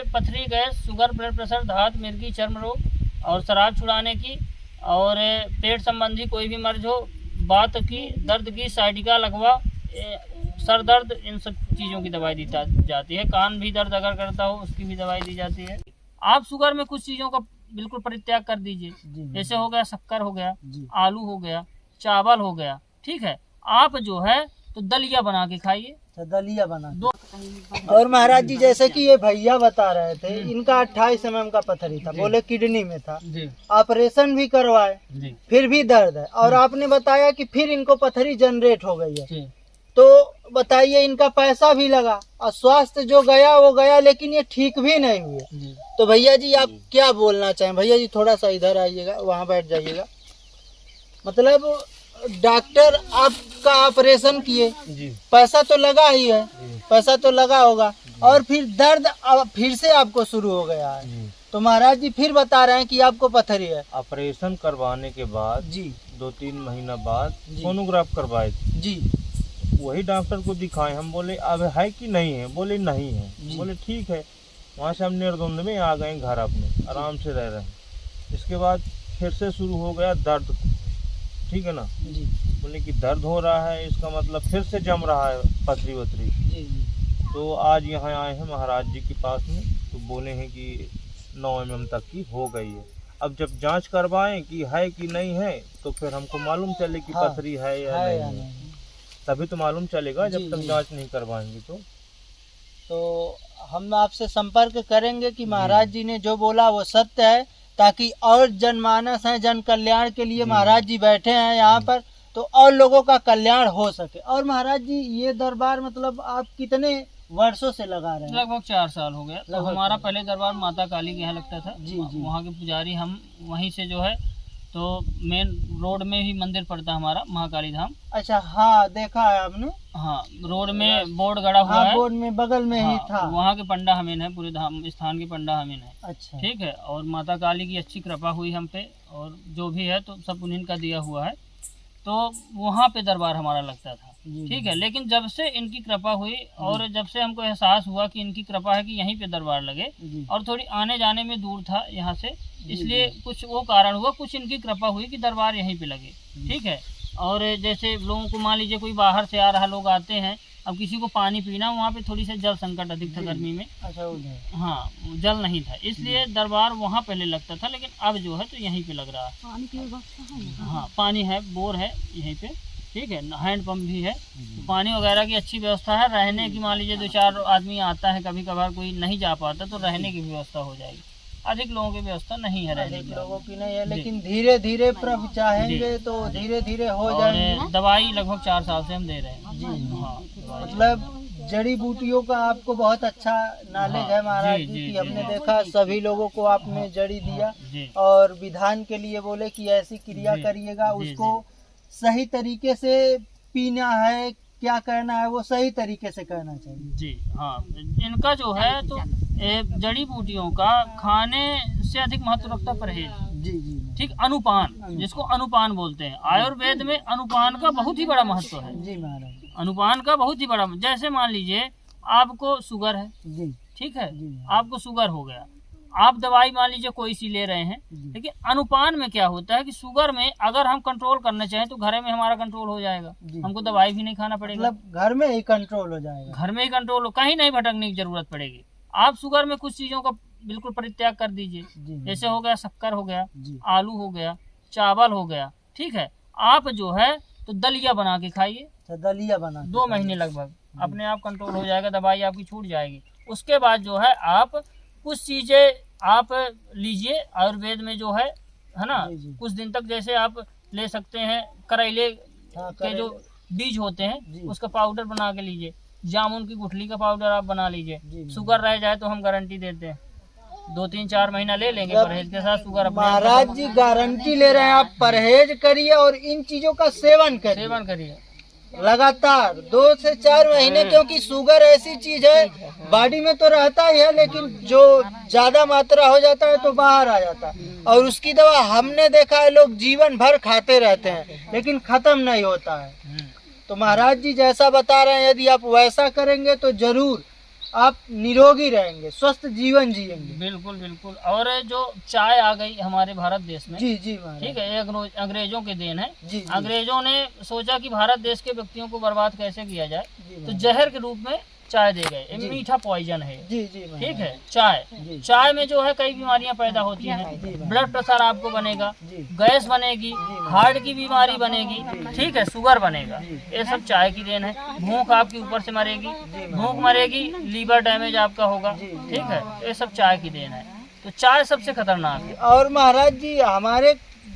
पथरी, gas, sugar, blood pressure, धात, मिर्गी, चर्म रोग और शराब छुड़ाने की और पेट संबंधी कोई भी मर्ज हो, बात की, दर्द की, साइटिका, लकवा, सर दर्द, इन सब चीज़ों की दवाई दी जाती है। कान भी दर्द अगर करता हो उसकी भी दवाई दी जाती है। आप शुगर में कुछ चीज़ों का बिल्कुल परित्याग कर दीजिए, जैसे हो गया शक्कर हो गया, आलू हो गया, चावल हो गया, ठीक है। आप जो है तो दलिया बना के खाइए। दलिया बना दो। और महाराज जी जैसे कि ये भैया बता रहे थे, इनका 28 mm का पथरी था, बोले किडनी में था, ऑपरेशन भी करवाए, फिर भी दर्द है, और आपने बताया कि फिर इनको पथरी जनरेट हो गई है। तो बताइए, इनका पैसा भी लगा और स्वास्थ्य जो गया वो गया, लेकिन ये ठीक भी नहीं हुए। तो भैया जी आप क्या बोलना चाहें? भैया जी थोड़ा सा इधर आइएगा, वहाँ बैठ जाइएगा। मतलब डॉक्टर आपका ऑपरेशन किए, पैसा तो लगा ही है, पैसा तो लगा होगा, और फिर दर्द फिर से आपको शुरू हो गया है। तो महाराज जी फिर बता रहे हैं कि आपको पथरी है। ऑपरेशन करवाने के बाद जी 2-3 महीना बाद सोनोग्राफ करवाए थे जी, वही डॉक्टर को दिखाए। हम बोले अब है कि नहीं है? बोले नहीं है। बोले ठीक है। वहाँ से हम निर्द्वंद में आ गए घर, अपने आराम से रह रहे हैं। इसके बाद फिर से शुरू हो गया दर्द, ठीक है ना जी। बोले कि दर्द हो रहा है, इसका मतलब फिर से जम रहा है पथरी वथरी जी। तो आज यहाँ आए हैं महाराज जी के पास में, तो बोले हैं कि 9 mm तक की हो गई है। अब जब जांच करवाएं कि है कि नहीं है, तो फिर हमको मालूम चले कि पथरी है या नहीं है। तभी तो मालूम चलेगा, जब तक जांच नहीं करवाएंगे। तो हम आपसे संपर्क करेंगे कि महाराज जी ने जो बोला वो सत्य है, ताकि और जनमानस है, जन कल्याण के लिए महाराज जी बैठे हैं यहाँ पर, तो और लोगों का कल्याण हो सके। और महाराज जी ये दरबार मतलब आप कितने वर्षों से लगा रहे हैं? लगभग 4 साल हो गया। तो हमारा पहले दरबार माता काली के यहाँ लगता था जी। वहाँ के पुजारी हम, वहीं से जो है तो मेन रोड में ही मंदिर पड़ता है हमारा, महाकाली धाम। अच्छा, हाँ देखा है आपने। हाँ, रोड में बोर्ड गड़ा हुआ है, बोर्ड में बगल में ही था। वहाँ के पंडा हमीन है, पूरे धाम स्थान के पंडा हमीन है। अच्छा, ठीक है। और माता काली की अच्छी कृपा हुई हम पे, और जो भी है तो सब उन्हीं का दिया हुआ है। तो वहाँ पे दरबार हमारा लगता था, ठीक है। लेकिन जब से इनकी कृपा हुई और जब से हमको एहसास हुआ कि इनकी कृपा है कि यहीं पे दरबार लगे, और थोड़ी आने जाने में दूर था यहाँ से, इसलिए कुछ वो कारण हुआ, कुछ इनकी कृपा हुई कि दरबार यहीं पे लगे, ठीक है। और जैसे लोगों को मान लीजिए कोई बाहर से आ रहा, लोग आते हैं, अब किसी को पानी पीना, वहाँ पे थोड़ी सी जल संकट अधिक था गर्मी में। अच्छा, हाँ, जल नहीं था, इसलिए दरबार वहाँ पहले लगता था, लेकिन अब जो है तो यहीं पे लग रहा है। पानी की व्यवस्था है? हाँ, पानी है, बोर है यहीं पे, ठीक है। हैंड पंप भी है, पानी वगैरह की अच्छी व्यवस्था है। रहने की मान लीजिए 2-4 आदमी आता है, कभी कभार कोई नहीं जा पाता, तो रहने की व्यवस्था हो जाएगी। अधिक लोगों की व्यवस्था नहीं है, रहने की लोगों की नहीं है, लेकिन धीरे धीरे प्रभु चाहेंगे तो धीरे धीरे हो जाएगी। दवाई लगभग 4 साल से हम दे रहे हैं जी। हाँ, मतलब जड़ी बूटियों का आपको बहुत अच्छा नॉलेज है महाराज जी की। हमने देखा सभी लोगों को आपने जड़ी दिया, और विधान के लिए बोले कि ऐसी क्रिया करिएगा, उसको सही तरीके से पीना है, क्या करना है वो सही तरीके से करना चाहिए जी। हाँ, इनका जो है तो जड़ी बूटियों का खाने से अधिक महत्व रखता परहेज जी जी, ठीक। अनुपान, जिसको अनुपान बोलते हैं, आयुर्वेद में अनुपान का बहुत ही बड़ा महत्व है जी महाराज। अनुपान का बहुत ही बड़ा, जैसे मान लीजिए आपको शुगर है जी, ठीक है, आपको शुगर हो गया, आप दवाई मान लीजिए कोई सी ले रहे हैं, लेकिन अनुपान में क्या होता है कि शुगर में अगर हम कंट्रोल करना चाहें तो घर में हमारा कंट्रोल हो जाएगा, हमको दवाई भी नहीं खाना पड़ेगा, मतलब घर में ही कंट्रोल हो जाएगा, घर में ही कंट्रोल हो, कहीं नहीं भटकने की जरूरत पड़ेगी। आप शुगर में कुछ चीजों का बिल्कुल परित्याग कर दीजिए, जैसे हो गया शक्कर हो गया, आलू हो गया, चावल हो गया, ठीक है। आप जो है तो दलिया बना के खाइए, दलिया बना 2 महीने लगभग अपने आप कंट्रोल हो जाएगा, दवाई आपकी छूट जाएगी। उसके बाद जो है आप कुछ चीजें आप लीजिए, आयुर्वेद में जो है ना, कुछ दिन तक जैसे आप ले सकते हैं, करेले के जो बीज होते हैं उसका पाउडर बना के लीजिए, जामुन की गुठली का पाउडर आप बना लीजिए। शुगर रह जाए तो हम गारंटी देते हैं 2-3-4 महीना ले लेंगे परहेज के साथ शुगर। महाराज जी गारंटी ले रहे हैं, आप परहेज करिए और इन चीजों का सेवन करिए लगातार 2 से 4 महीने, क्योंकि शुगर ऐसी चीज है बॉडी में तो रहता ही है, लेकिन जो ज्यादा मात्रा हो जाता है तो बाहर आ जाता है, और उसकी दवा हमने देखा है लोग जीवन भर खाते रहते हैं, लेकिन खत्म नहीं होता है। तो महाराज जी जैसा बता रहे हैं, यदि आप वैसा करेंगे तो जरूर आप निरोगी रहेंगे, स्वस्थ जीवन जिएंगे। बिल्कुल बिल्कुल। और जो चाय आ गई हमारे भारत देश में, जी जी महाराज, ठीक है, ये अंग्रेजों के देन है। जी, जी। अंग्रेजों ने सोचा कि भारत देश के व्यक्तियों को बर्बाद कैसे किया जाए, जी, तो जहर के रूप में चाय दे गए। जी। मीठा पॉइजन है, जी जी महाराज, ठीक है। चाय, जी। चाय में जो है कई बीमारियां पैदा होती जी, हैं। जी। ब्लड प्रेशर आपको बनेगा, जी। गैस बनेगी, हार्ट की बीमारी बनेगी, ठीक है, शुगर बनेगा। जी। ये सब चाय की देन है। भूख आपकी ऊपर से मरेगी, जी। भूख मरेगी, लीवर डैमेज आपका होगा, जी। ठीक है। ये सब चाय की देन है। तो चाय सबसे खतरनाक है। और महाराज जी हमारे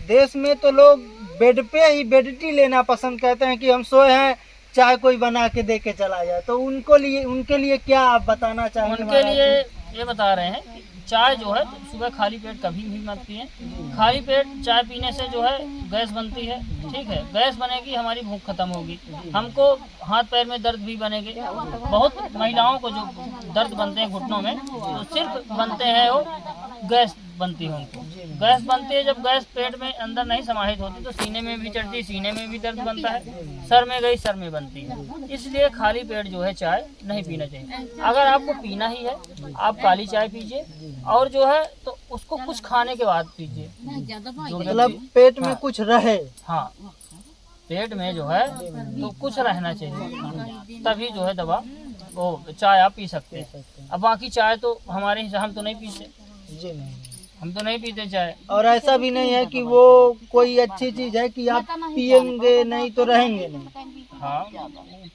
देश में तो लोग बेड पे ही बेड टी लेना पसंद करते हैं कि हम सोए हैं, चाय कोई बना के दे के चला जाए। तो उनके लिए क्या आप बताना चाहेंगे? उनके लिए ये बता रहे हैं कि चाय जो है सुबह खाली पेट कभी भी मत पिए। खाली पेट चाय पीने से जो है गैस बनती है, ठीक है। गैस बनेगी, हमारी भूख खत्म होगी, हमको हाथ पैर में दर्द भी बनेंगे। बहुत महिलाओं को जो दर्द बनते हैं घुटनों में, तो सिर्फ बनते हैं वो गैस बनती है उनको। गैस बनती है, जब गैस पेट में अंदर नहीं समाहित होती तो सीने में भी चढ़ती है, सीने में भी दर्द बनता है, सर में गई सर में बनती है। इसलिए खाली पेट जो है चाय नहीं पीना चाहिए। अगर आपको पीना ही है, आप काली चाय पीजिए, और जो है तो उसको कुछ खाने के बाद पीजिए। मतलब पेट में कुछ रहे। हाँ, पेट में जो है तो कुछ रहना चाहिए, तभी जो है दवा वो चाय आप पी सकते हैं। अब बाकी चाय तो हमारे हिसाब हम तो नहीं पीते जी नहीं, हम तो नहीं पीते चाय। और ऐसा भी नहीं है कि वो कोई अच्छी चीज है कि आप पियेंगे नहीं तो रहेंगे नहीं। हाँ,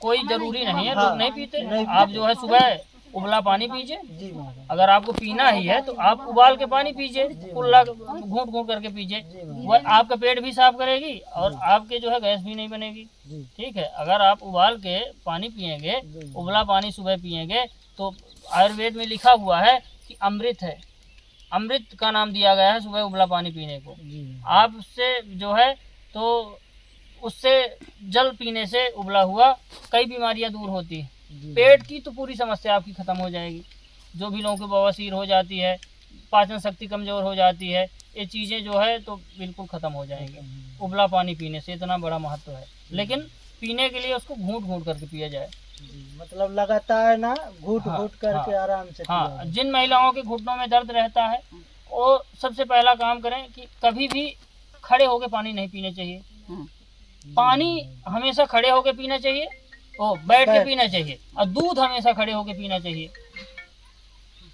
कोई जरूरी नहीं है, हाँ, लोग नहीं पीते। नहीं आप जो है सुबह उबला पानी पीजिए। जी महाराज, अगर आपको पीना ही है तो आप उबाल के पानी पीजिए, कुल्ला घूंट घूंट करके पीजिए। वह आपका पेट भी साफ करेगी और आपके जो है गैस भी नहीं बनेगी, जी ठीक है। अगर आप उबाल के पानी पियेंगे, उबला पानी सुबह पियेंगे, तो आयुर्वेद में लिखा हुआ है कि अमृत है, अमृत का नाम दिया गया है सुबह उबला पानी पीने को। जी आपसे जो है तो उससे जल पीने से उबला हुआ कई बीमारियां दूर होती हैं। जी। पेट की तो पूरी समस्या आपकी खत्म हो जाएगी। जो भी लोगों को बवासीर हो जाती है, पाचन शक्ति कमजोर हो जाती है, ये चीज़ें जो है तो बिल्कुल ख़त्म हो जाएंगी उबला पानी पीने से। इतना बड़ा महत्व है, लेकिन पीने के लिए उसको घूंट घूंट करके पिया जाए। मतलब लगातार ना घूट हाँ, घूट करके हाँ, आराम से पिया हाँ। जाए। जिन महिलाओं के घुटनों में दर्द रहता है, वो सबसे पहला काम करें कि कभी भी खड़े होकर पानी नहीं पीना चाहिए। पानी हमेशा खड़े होकर पीना चाहिए, बैठ के पीना चाहिए, और दूध हमेशा खड़े होकर पीना चाहिए।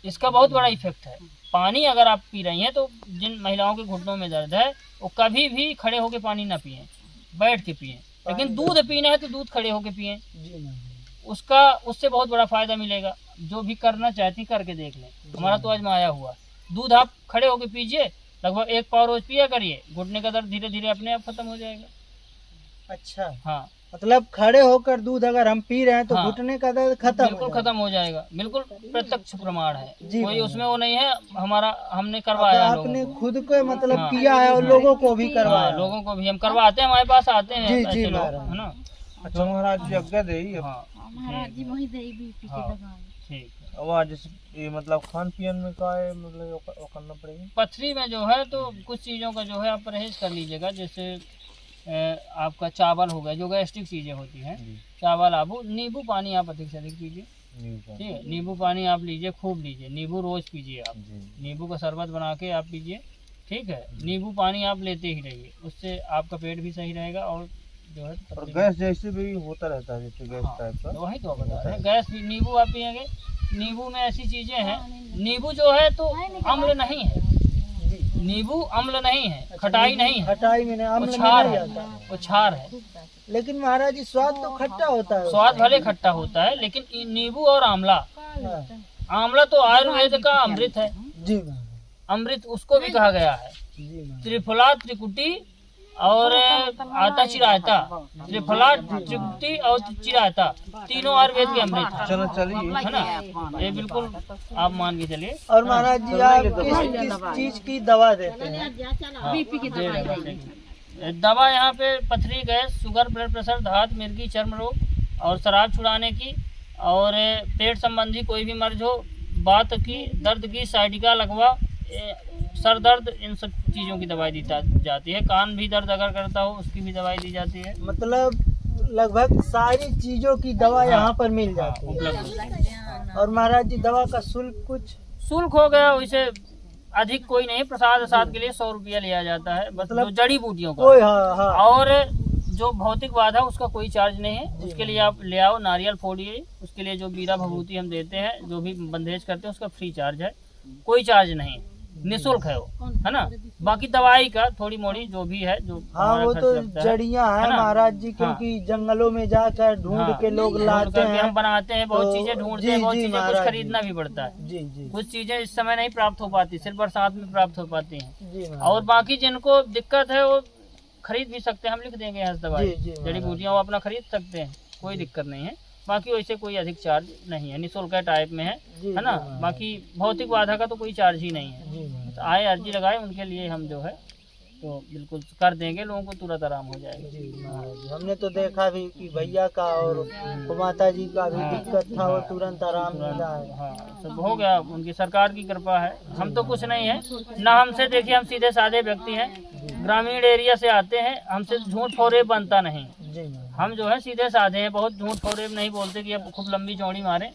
इसका बहुत बड़ा इफेक्ट है। पानी अगर आप पी रही हैं तो जिन महिलाओं के घुटनों में दर्द है वो कभी भी खड़े होकर पानी ना पिएं, बैठ के पिएं। लेकिन दूध पीना है तो दूध खड़े होकर पिएं, उससे बहुत बड़ा फायदा मिलेगा। जो भी करना चाहती हैं करके देख लें, हमारा तो आजमाया हुआ। दूध आप खड़े होकर पीजिए, लगभग 1 पाव रोज पिया करिए, घुटने का दर्द धीरे धीरे अपने आप खत्म हो जाएगा। अच्छा, हाँ, मतलब खड़े होकर दूध अगर हम पी रहे हैं तो हाँ, घुटने का दर्द खत्म बिल्कुल खत्म हो जाएगा। बिल्कुल प्रत्यक्ष प्रमाण है, जी, कोई उसमें वो नहीं है। हमने करवाया है, आपने लोगों को। खुद को मतलब हाँ, किया है और लोगों को भी करवाया। हाँ, लोगों को भी हम करवाते हैं, हमारे पास आते हैं जी, ऐसे जी, लोग, महाराज। है ना। अच्छा महाराज जी आज्ञा दे। हाँ, ठीक है। अब आज ये मतलब खान पियन में का है, मतलब वो करना पड़ेगा। पथरी में जो है तो कुछ चीज़ों का जो है आप परहेज कर लीजिएगा। जैसे आपका चावल हो गया, जो गैस्ट्रिक चीज़ें होती हैं, चावल, आबू, नींबू पानी आप अधिक से अधिक पीजिए, ठीक है। नींबू पानी आप लीजिए, खूब लीजिए। नींबू रोज़ पीजिए आप, नींबू का शरबत बना के आप पीजिए, ठीक है। नींबू पानी आप लेते ही रहिए, उससे आपका पेट भी सही रहेगा और जो है और गैस जैसे भी होता रहता है, जैसे गैस टाइप का। वही तो बता रहे हैं, गैस भी। नींबू आप पिएंगे, नींबू में ऐसी चीज़ें हैं, नींबू जो है तो अम्ल नहीं है, नींबू अम्ल नहीं है, खटाई नहीं है, खटाई में नहीं, अम्ल में क्षार नहीं है, आता। वो क्षार है। लेकिन महाराज जी स्वाद तो खट्टा होता है। स्वाद भले खट्टा होता है, लेकिन नींबू और आंवला, हाँ, आंवला तो आयुर्वेद का अमृत है। जी महाराज, अमृत उसको भी कहा गया है। जी महाराज। त्रिफला, त्रिकुटी और आता चिरायता, त्रिफला, त्रिकुटी और चिरायता, तीनों आयुर्वेद के अमृत है। चलो चलिए, है ना, ये बिल्कुल आप मान के चलिए। और महाराज जी आप किस चीज की दवा देते हैं? हाँ, दे रहे हैं। दवा यहाँ पे पथरी, गैस, शुगर, ब्लड प्रेशर, धात, मिर्गी, चर्म रोग और शराब छुड़ाने की, और पेट संबंधी कोई भी मर्ज हो, बात की, दर्द की, साइटिका, लकवा, सर दर्द, इन सब चीज़ों की दवाई दी जाती है। कान भी दर्द अगर करता हो उसकी भी दवाई दी जाती है। मतलब लगभग सारी चीजों की दवा यहाँ पर मिल जाती है। उपलब्ध। और महाराज जी दवा का शुल्क कुछ? शुल्क हो गया वैसे अधिक कोई नहीं, प्रसाद वसाद के लिए 100 रुपया लिया जाता है, मतलब जड़ी बूटियों का। हाँ, हाँ। और जो भौतिक बाधा उसका कोई चार्ज नहीं है, उसके लिए आप ले आओ, नारियल फोड़िए, उसके लिए जो बीरा भभूति हम देते हैं, जो भी बंदेज करते हैं उसका फ्री चार्ज है, कोई चार्ज नहीं, निःशुल्क है वो, है ना। बाकी दवाई का थोड़ी मोड़ी जो भी है, जो हाँ वो तो जड़ियाँ हैं महाराज जी, क्योंकि जंगलों में जाकर ढूंढ के लोग लाते हैं, हम बनाते हैं, बहुत चीजें ढूंढते हैं, बहुत चीजें कुछ खरीदना भी पड़ता है। जी जी। कुछ चीजें इस समय नहीं प्राप्त हो पाती, सिर्फ बरसात में प्राप्त हो पाती हैं। और बाकी जिनको दिक्कत है वो खरीद भी सकते हैं, हम लिख देंगे यहाँ से दवाई, जड़ी बूटियाँ वो अपना खरीद सकते हैं, कोई दिक्कत नहीं है। बाकी वैसे कोई अधिक चार्ज नहीं है, निःशुल्क टाइप में है ना। बाकी भौतिक बाधा का तो कोई चार्ज ही नहीं है, आए अर्जी लगाए उनके लिए हम जो है तो बिल्कुल कर देंगे, लोगों को तुरंत आराम हो जाएगा। जी महाराज, हमने तो देखा भी कि भैया का और माता जी का भी दिक्कत था, वो तुरंत आराम मिला है। हाँ सब हो गया, उनकी सरकार की कृपा है, हम तो कुछ नहीं है ना। हमसे देखिए, हम सीधे साधे व्यक्ति हैं, ग्रामीण एरिया से आते हैं, हमसे झूठ फरेब बनता नहीं। हम जो है सीधे साधे हैं, बहुत झूठ फरेब नहीं बोलते कि अब खूब लंबी चौड़ी मारे,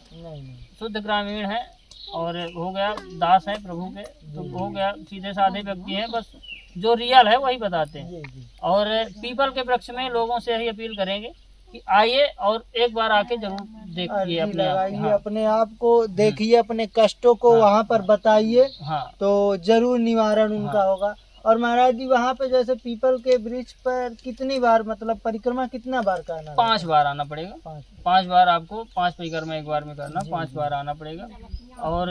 शुद्ध ग्रामीण है। और हो गया दास है प्रभु के, तो हो गया सीधे साधे व्यक्ति हैं, बस जो रियल है वही बताते हैं। और पीपल के वृक्ष में लोगों से यही अपील करेंगे कि आइए और एक बार आके जरूर देखिए, अपने आप को देखिए, अपने कष्टों को वहाँ पर बताइए, तो जरूर निवारण उनका होगा। और महाराज जी वहाँ पे जैसे पीपल के वृक्ष पर कितनी बार, मतलब परिक्रमा कितना बार करना? 5 बार आना पड़ेगा, 5 बार आपको, 5 परिक्रमा एक बार में करना, 5 बार आना पड़ेगा। और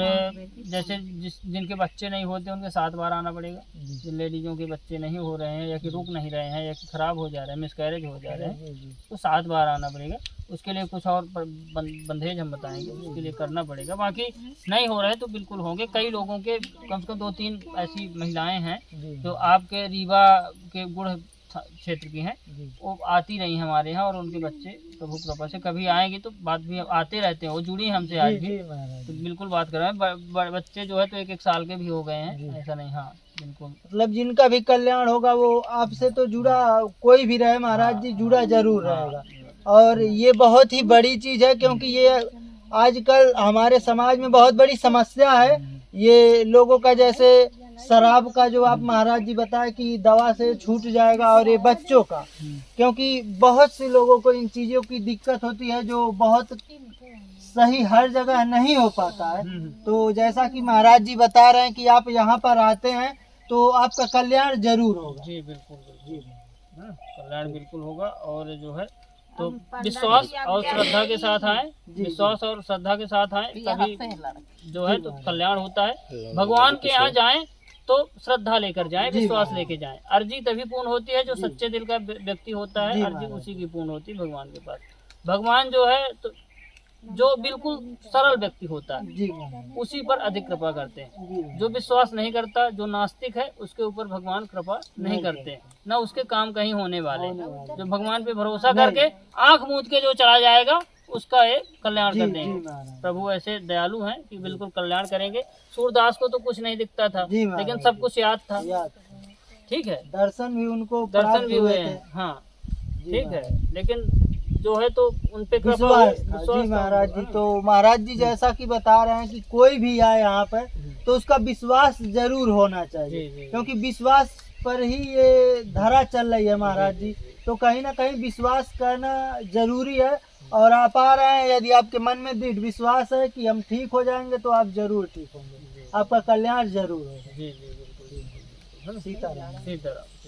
जैसे जिनके बच्चे नहीं होते उनके 7 बार आना पड़ेगा, जिन लेडीजों के बच्चे नहीं हो रहे हैं या कि रुक नहीं रहे हैं या कि खराब हो जा रहे हैं, मिसकैरेज हो जा रहे हैं, तो 7 बार आना पड़ेगा। उसके लिए कुछ और बंदेज हम बताएंगे, उसके लिए करना पड़ेगा। बाकी नहीं हो रहे तो बिल्कुल होंगे। कई लोगों के कम से कम 2-3 ऐसी महिलाएं हैं जो आपके रीवा के गुड़ क्षेत्र की हैं, वो आती रही हमारे यहाँ, और उनके बच्चे प्रभु कृपा से कभी आएंगे तो बात भी आते रहते हैं, वो जुड़ी हमसे आज भी, तो बिल्कुल बात कर रहे हैं। बच्चे जो है तो 1-1 साल के भी हो गए हैं, ऐसा नहीं। हाँ बिल्कुल, मतलब जिनका भी कल्याण होगा वो आपसे तो जुड़ा, कोई भी रहे महाराज जी, जुड़ा जरूर रहेगा। और ये बहुत ही बड़ी चीज है, क्योंकि ये आजकल हमारे समाज में बहुत बड़ी समस्या है। ये लोगों का जैसे शराब का जो आप महाराज जी बताए कि दवा से छूट जाएगा, और ये बच्चों का, क्योंकि बहुत से लोगों को इन चीजों की दिक्कत होती है जो बहुत सही हर जगह नहीं हो पाता है। तो जैसा कि महाराज जी बता रहे हैं कि आप यहाँ पर आते हैं तो आपका कल्याण जरूर होगा। जी बिल्कुल, जी कल्याण बिल्कुल होगा। और जो है तो विश्वास और श्रद्धा के साथ आए, विश्वास और श्रद्धा के साथ आए, कभी जो है तो कल्याण होता है। भगवान के यहाँ जाएं तो श्रद्धा लेकर जाएं, विश्वास लेके जाएं। अर्जी तभी पूर्ण होती है जो सच्चे दिल का व्यक्ति होता है, अर्जी उसी की पूर्ण होती है भगवान के पास। भगवान जो है तो जो बिल्कुल सरल व्यक्ति होता है उसी पर अधिक कृपा करते हैं। जो विश्वास नहीं करता, जो नास्तिक है, उसके ऊपर भगवान कृपा नहीं करते हैं, न उसके काम कहीं होने वाले। जो भगवान पे भरोसा करके आंख मूंद के जो चला जाएगा उसका एक कल्याण कर देंगे। प्रभु ऐसे दयालु हैं कि बिल्कुल कल्याण करेंगे। सूरदास को तो कुछ नहीं दिखता था, लेकिन सब कुछ याद था। ठीक है, दर्शन भी उनको दर्शन भी हुए हैं। हाँ ठीक है, लेकिन जो है तो उन पे विश्वास। जी महाराज जी, तो महाराज जी जैसा कि बता रहे हैं कि कोई भी आए यहाँ पर तो उसका विश्वास जरूर होना चाहिए, क्योंकि विश्वास पर ही ये धरा चल रही है महाराज जी। तो कहीं ना कहीं विश्वास करना जरूरी है। और आप आ रहे हैं, यदि आपके मन में दृढ़ विश्वास है कि हम ठीक हो जाएंगे तो आप जरूर ठीक होंगे, आपका कल्याण जरूर होगा। जी जी बिल्कुल। सीताराम।